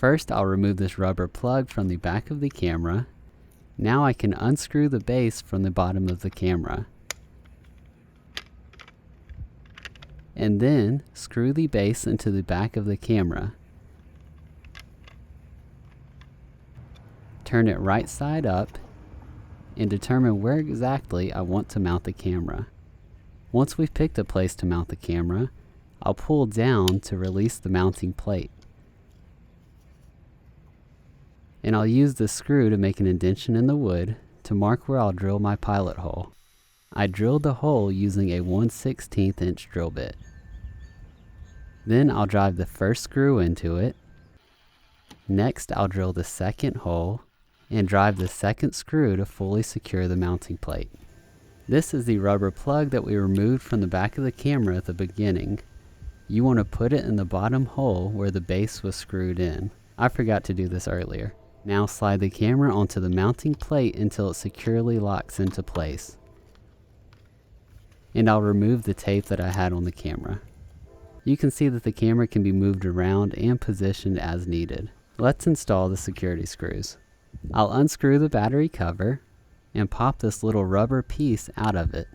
First, I'll remove this rubber plug from the back of the camera. Now I can unscrew the base from the bottom of the camera. And then screw the base into the back of the camera. Turn it right side up and determine where exactly I want to mount the camera. Once we've picked a place to mount the camera, I'll pull down to release the mounting plate. And I'll use the screw to make an indentation in the wood to mark where I'll drill my pilot hole. I drilled the hole using a 1/16 inch drill bit. Then I'll drive the first screw into it. Next, I'll drill the second hole and drive the second screw to fully secure the mounting plate. This is the rubber plug that we removed from the back of the camera at the beginning. You want to put it in the bottom hole where the base was screwed in. I forgot to do this earlier. Now slide the camera onto the mounting plate until it securely locks into place. And I'll remove the tape that I had on the camera. You can see that the camera can be moved around and positioned as needed. Let's install the security screws. I'll unscrew the battery cover and pop this little rubber piece out of it.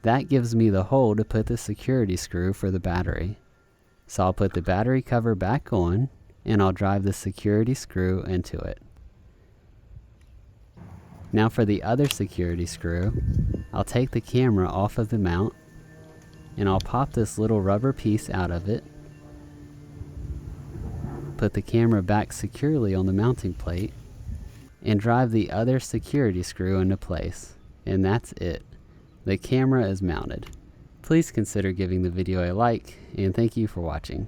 That gives me the hole to put the security screw for the battery. So I'll put the battery cover back on and I'll drive the security screw into it. Now for the other security screw, I'll take the camera off of the mount and I'll pop this little rubber piece out of it, put the camera back securely on the mounting plate, and drive the other security screw into place. And that's it. The camera is mounted. Please consider giving the video a like, and thank you for watching.